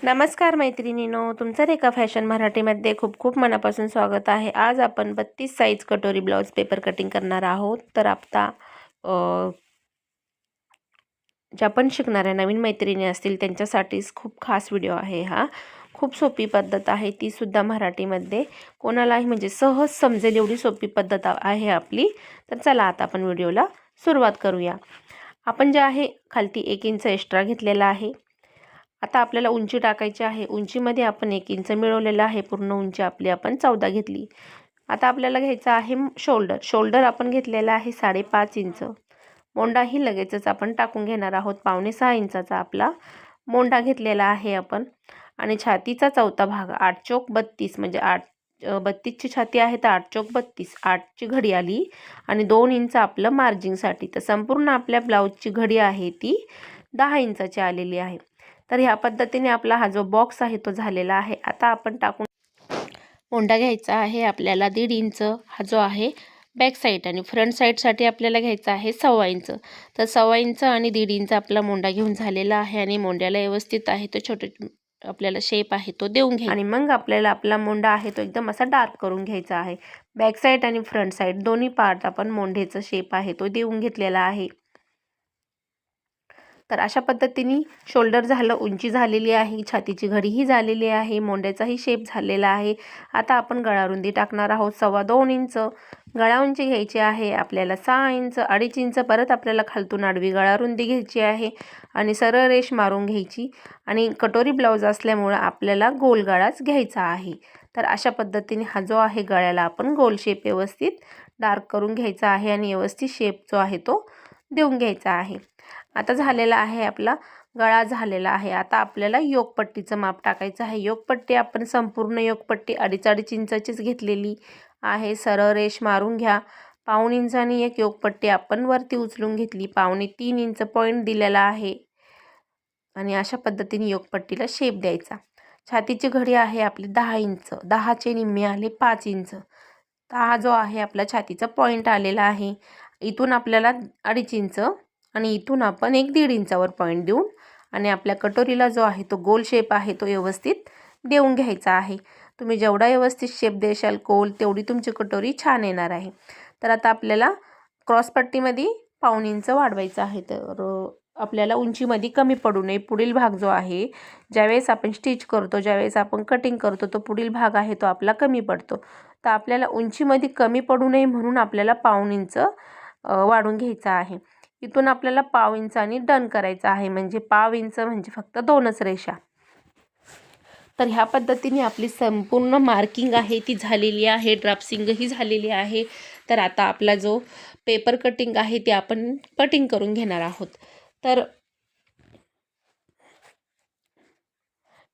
नमस्कार मैत्रिणींनो, तुमचं रेखा फॅशन मराठीमध्ये खूप खूप मनापासून स्वागत आहे। आज आपण 32 साइज कटोरी ब्लाउज पेपर कटिंग करणार आहोत। तर आता ज्या पण शिकणाऱ्या नवीन मैत्रिणी असतील त्यांच्यासाठीच खूप खास व्हिडिओ आहे हा। खूप सोपी पद्धत आहे, ती सुद्धा मराठीमध्ये कोणालाही म्हणजे सहज समजेल एवढी सोपी पद्धत आहे आपली। तर चला आता आपण व्हिडिओला सुरुवात करूया। आपण जे आहे खालती 1 इंच एक्स्ट्रा घेतलेला आहे। आता आपल्याला उंची टाकायची आहे। उंचीमध्ये आपण 1 इंच मिळवलेला आहे। पूर्ण उंची आपली आपण 14 घेतली। आता आपल्याला घ्यायचा आहे शोल्डर आपण घेतलेला आहे 5.5 इंच। मोंडाही लगेचच आपण टाकून घेणार आहोत। 5.5 इंचाचा आपला मोंडा घेतलेला आहे आपण। आणि छातीचा चौथा भाग 8 चौक 32 म्हणजे 32 ची छाती आहे तर 8 चौक 32 8 ची घडी आली आणि 2 इंच आपलं मार्जिंगसाठी। तर संपूर्ण आपल्या ब्लाउजची घडी आहे ती 10 इंचाची आलेली आहे। तर ह्या पद्धतीने आपला हा जो बॉक्स आहे तो झालेला आहे। आता आपण टाकून मोंडा घ्यायचा आहे आपल्याला 1.5 इंच। हा जो आहे बॅक साइड आणि फ्रंट साइडसाठी आपल्याला घ्यायचा आहे 1.25 इंच। तर 1.25 इंच आणि 1.5 इंच आपला मोंडा घेऊन झालेला आहे आणि मोंड्याला व्यवस्थित आहे तो छोटे आपल्याला शेप आहे तो देऊन घ्या। आणि मग आपल्याला आपला मोंडा आहे तो एकदम असा डार्क करून घ्यायचा आहे। बॅक साइड आणि फ्रंट साइड दोन्ही पार्ट आपण मोंढेचा शेप आहे तो देऊन घेतलेला आहे। तर अशा पद्धतीने शोल्डर झालं, उंची झालेली आहे, छातीची घडी ही झालेली आहे, मोंड्याचाही शेप झालेला आहे। आता आपण गळा रुंदी टाकणार आहोत 2.25 इंच। गळा उंची घ्यायची आहे आपल्याला 6 इंच। 2.5 इंच परत आपल्याला खालतून आडवी गळा रुंदी घ्यायची आहे आणि सरळ रेष मारून घ्यायची। आणि कटोरी ब्लाउज असल्यामुळे आपल्याला गोल गळाच घ्यायचा आहे। तर अशा पद्धतीने हा जो आहे गळ्याला आपण गोल शेप व्यवस्थित डार्क करून घ्यायचा आहे आणि व्यवस्थित शेप जो आहे तो देऊन घ्यायचा आहे। आता झालेला आहे आपला गळा झालेला आहे। आता आपल्याला योकपट्टीचं माप टाकायचं आहे। योकपट्टी आपण संपूर्ण योकपट्टी 2.5 इंचाचीच घेतलेली आहे। सरळ रेष मारून घ्या। 1.25 इंचानी एक योकपट्टी आपण वरती उचलून घेतली। 2.25-3 इंच पॉईंट दिलेला आहे आणि अशा पद्धतीने योकपट्टीला शेप द्यायचा। छातीची घडी आहे आपली 10 इंच। 10 चे निम्मे आले 5 इंच। तर हा जो आहे आपला छातीचा पॉईंट आलेला आहे। इथून आपल्याला 2.5 इंच आणि इथून आपण 1.5 इंचावर पॉईंट देऊन आणि आपल्या कटोरीला जो आहे तो गोल शेप आहे तो व्यवस्थित देऊन घ्यायचा आहे। तुम्ही जेवढा व्यवस्थित शेप देशाल गोल तेवढी तुमची कटोरी छान येणार आहे। तर आता आपल्याला क्रॉस पट्टीमध्ये 1.25 इंच वाढवायचं आहे। तर आपल्याला उंचीमध्ये कमी पडू नये। पुढील भाग जो आहे ज्यावेळेस आपण स्टिच करतो, ज्यावेळेस आपण कटिंग करतो तो पुढील भाग आहे तो आपला कमी पडतो। तर आपल्याला उंचीमध्ये कमी पडू नये म्हणून आपल्याला 1.25 इंच वाढून घ्यायचा आहे। इथून आपल्याला 1.25 इंचानी डन करायचं आहे। म्हणजे 1.25 इंच म्हणजे फक्त 2च रेषा। तर ह्या पद्धतीने आपली संपूर्ण मार्किंग आहे ती झालेली आहे। ड्राफ्टिंग ही झालेली आहे। तर आता आपला जो पेपर कटिंग आहे ते आपण कटिंग करून घेणार आहोत। तर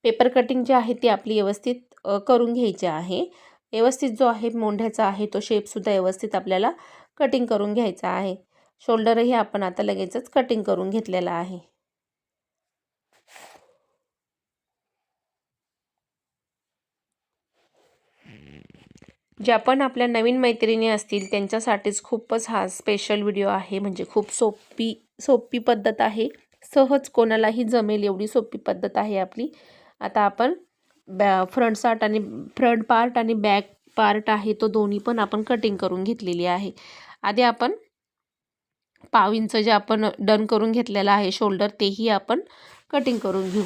पेपर कटिंग जी आहे ती आपली व्यवस्थित करून घ्यायची आहे। व्यवस्थित जो आहे मोंढ्याचा आहे तो शेप सुद्धा व्यवस्थित आपल्याला कटिंग करून घ्यायचा आहे। शोल्डरही आपण आता लगेचच कटिंग करून घेतलेला आहे। ज्या पण आपल्या नवीन मैत्रिणी असतील त्यांच्यासाठीच खूपच हा स्पेशल व्हिडिओ आहे। म्हणजे खूप सोपी पद्धत आहे। सहज कोणालाही जमेल एवढी सोपी पद्धत आहे आपली। आता आपण फ्रंट पार्ट आणि बॅक पार्ट आहे तो दोन्ही पण आपण कटिंग करून घेतलेली आहे। आधी आपण 1.25 इंच जे आपण डन करून घेतलेला आहे शोल्डर तेही आपण कटिंग करून घेऊ।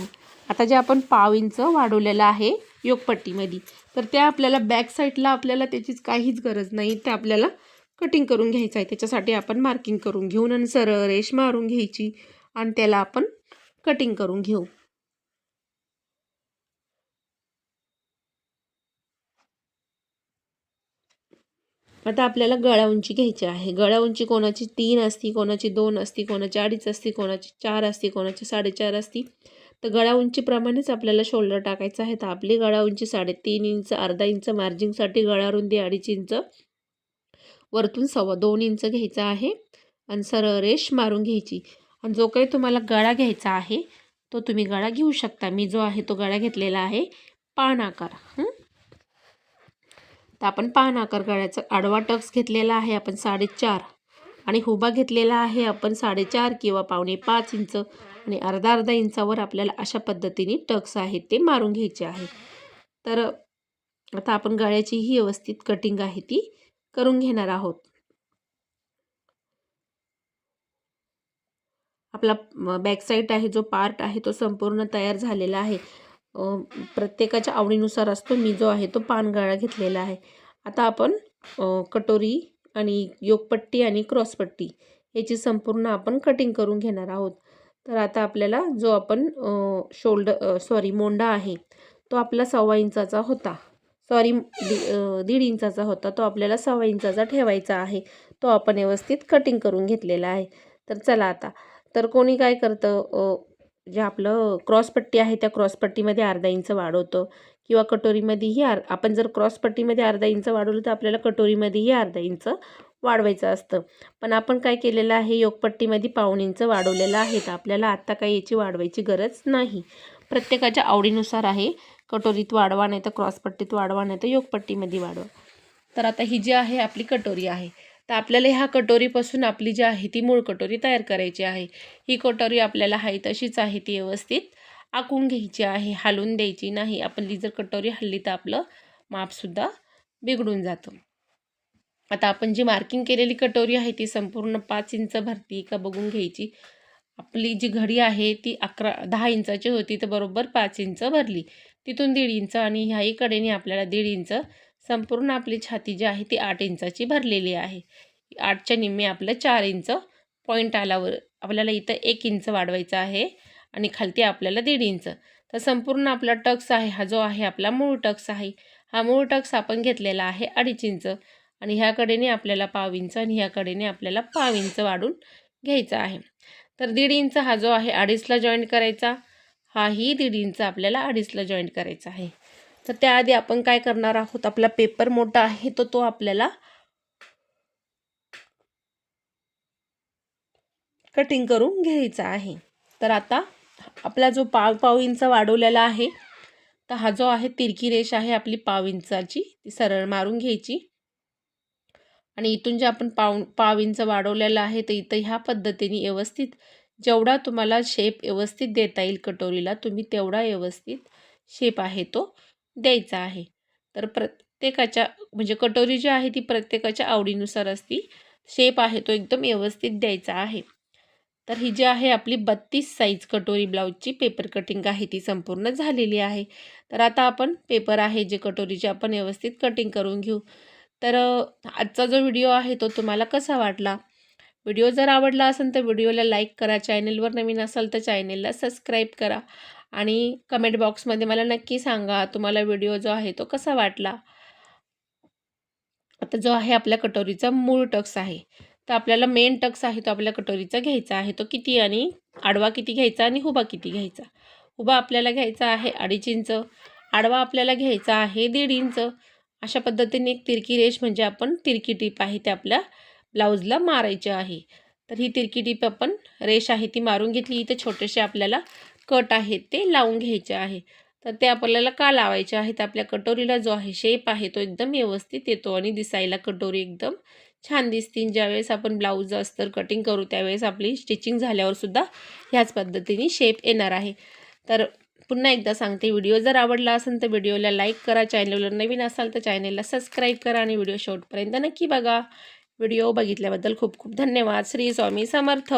आता जे आपण 1.25 इंच वाढवलेलं आहे योकपट्टीमध्ये तर त्या आपल्याला बॅक साईडला आपल्याला त्याचीच काहीच गरज नाही। ते आपल्याला कटिंग करून घ्यायचं आहे। त्याच्यासाठी आपण मार्किंग करून घेऊन आणि सरळ रेष मारून घ्यायची आणि त्याला आपण कटिंग करून घेऊ। आता आपल्याला गळा उंची घ्यायची आहे। गळा उंची कोणाची 3 असती, कोणाची 2 असती, कोणाची 2.5 असती, कोणाची 4 असती, कोणाची 4.5 असती। तर गळा उंचीप्रमाणेच आपल्याला शोल्डर टाकायचं आहे। तर आपली गळा उंची 3.5 इंच। अर्धा इंच मार्जिंगसाठी गळा रुंदी 2.5 इंच। वरतून 2.25 इंच घ्यायचा आहे आणि सरळ रेष मारून घ्यायची। आणि जो काही तुम्हाला गळा घ्यायचा आहे तो तुम्ही गळा घेऊ शकता। मी जो आहे तो गळा घेतलेला आहे पान आकार। तर आपण पान आकार गळ्याचा आडवा टक्स घेतलेला आहे आपण 4.5 आणि उभा घेतलेला आहे आपण 4.5 किंवा 4.25 इंच। आणि अर्धा अर्धा इंचावर आपल्याला अशा पद्धतीने टक्स आहेत ते मारून घ्यायचे आहे. तर आता आपण गळ्याची ही व्यवस्थित कटिंग आहे ती करून घेणार आहोत. आपला बॅक साईड आहे जो पार्ट आहे तो संपूर्ण तयार झालेला आहे. प्रत्येकाच्या आवडीनुसार असतो. मी जो आहे तो पानगळा घेतलेला आहे. आता आपण कटोरी आणि योगपट्टी आणि क्रॉसपट्टी याची संपूर्ण आपण कटिंग करून घेणार आहोत. तर आता आपल्याला जो आपण मोंडा आहे तो आपला 1.25 इंचाचा होता. 1.5 इंचाचा होता, तो आपल्याला 1.25 इंचाचा ठेवायचा आहे. तो आपण व्यवस्थित कटिंग करून घेतलेला आहे. तर चला आता, तर कोणी काय करतं, जे आपलं क्रॉसपट्टी आहे त्या क्रॉसपट्टीमध्ये अर्धा इंच वाढवतं किंवा कटोरीमध्येही आपण जर क्रॉसपट्टीमध्ये अर्धा इंच वाढवलं तर आपल्याला कटोरीमध्येही अर्धा इंच वाढवायचं असतं. पण आपण काय केलेलं आहे, योगपट्टीमध्ये 1.25 इंच वाढवलेलं आहे. तर आपल्याला आत्ता काही याची वाढवायची गरज नाही. प्रत्येकाच्या आवडीनुसार आहे. कटोरीत वाढवा, नाही तर क्रॉसपट्टीत वाढवा, नाही तर योगपट्टीमध्ये वाढवा. तर आता ही जी आहे आपली कटोरी आहे. तर आपल्याला ह्या कटोरीपासून आपली जी आहे ती मूळ कटोरी तयार करायची आहे. ही कटोरी आपल्याला आहे तशीच आहे ती व्यवस्थित आखून घ्यायची आहे, हलवून द्यायची नाही. आपली जर कटोरी हलली तर आपलं मापसुद्धा बिघडून जातं. आता आपण जी मार्किंग केलेली कटोरी आहे ती संपूर्ण 5 इंच भरती का बघून घ्यायची. आपली जी घडी आहे ती 10 इंचाची होती, तर बरोबर 5 इंच भरली. तिथून 1.5 इंच आणि ह्याही कडेने आपल्याला 1.5 इंच. संपूर्ण आपली छाती जी आहे ती 8 इंचाची भरलेली आहे. 8च्या निम्मे आपलं 4 इंच पॉईंट आल्यावर आपल्याला इथं 1 इंच वाढवायचा आहे आणि खालती आपल्याला 1.5 इंच. तर संपूर्ण आपला टक्स आहे हा जो आहे आपला मूळ टक्स आहे. हा मूळ टक्स आपण घेतलेला आहे 2.5 इंच आणि ह्या कडेने आपल्याला 1.5 इंच आणि ह्या कडेने आपल्याला 1.5 इंच वाढून घ्यायचा आहे. तर 1.5 इंच हा जो आहे 2.5ला जॉईंट करायचा. हाही 1.5 इंच आपल्याला 2.5ला जॉईंट करायचा आहे. तर त्याआधी आपण काय करणार आहोत, आपला पेपर मोठा आहे तो आपल्याला कटिंग करून घ्यायचा आहे. तर आता आपला जो 1.5 इंच वाढवलेला आहे, तर हा जो आहे तिरकी रेष आहे आपली 1.5 इंचाची ती सरळ मारून घ्यायची आणि इथून जे आपण 1.5 इंच वाढवलेला आहे तर इथं ह्या पद्धतीने व्यवस्थित जेवढा तुम्हाला शेप व्यवस्थित देता येईल कटोरीला, तुम्ही तेवढा व्यवस्थित शेप आहे तो द्यायचा आहे. तर प्रत्येकाच्या म्हणजे कटोरी जी आहे ती प्रत्येकाच्या आवडीनुसार असती. शेप आहे तो एकदम व्यवस्थित द्यायचा आहे. तर ही जी आहे आपली 32 साईज कटोरी ब्लाऊजची पेपर कटिंग आहे ती संपूर्ण झालेली आहे. तर आता आपण पेपर आहे जे कटोरीचे आपण व्यवस्थित कटिंग करून घेऊ. तर आजचा जो व्हिडिओ आहे तो तुम्हाला कसा वाटला? व्हिडिओ जर आवडला असेल तर व्हिडिओला लाईक करा. चॅनलवर नवीन असाल तर चॅनलला सबस्क्राईब करा आणि कमेंट बॉक्समध्ये मला नक्की सांगा तुम्हाला व्हिडिओ जो आहे तो कसा वाटला. आता जो आहे आपल्या कटोरीचा मूळ टक्स आहे, तर आपल्याला मेन टक्स आहे तो आपल्या कटोरीचा घ्यायचा आहे. तो किती आणि आडवा किती घ्यायचा आणि उभा किती घ्यायचा. उभा आपल्याला घ्यायचा आहे 2.5 इंच, आडवा आपल्याला घ्यायचा आहे 1.5 इंच. अशा पद्धतीने एक तिरकी रेष म्हणजे आपण तिरकी टीप आहे ते आपल्या ब्लाऊजला मारायची आहे. तर ही तिरकी टीप आपण रेष आहे ती मारून घेतली. इथे छोटेसे आपल्याला कट आहेत ते लावून घ्यायचे आहे. तर ते आपल्याला का लावायचे आहेत, आपल्या कटोरीला जो आहे शेप आहे तो एकदम व्यवस्थित येतो आणि दिसायला कटोरी एकदम छान दिसतील. ज्यावेळेस आपण ब्लाऊज अस्तर कटिंग करू त्यावेळेस आपली स्टिचिंग झाल्यावर सुद्धा ह्याच पद्धतीने शेप येणार आहे. तर पुन्हा एकदा सांगते, व्हिडिओ जर आवडला असेल तर व्हिडिओला लाईक करा. चॅनलवर नवीन असाल तर चॅनलला सबस्क्राईब करा आणि व्हिडिओ शेवटपर्यंत नक्की बघा. व्हिडिओ बघितल्याबद्दल खूप खूप धन्यवाद. श्री स्वामी समर्थ.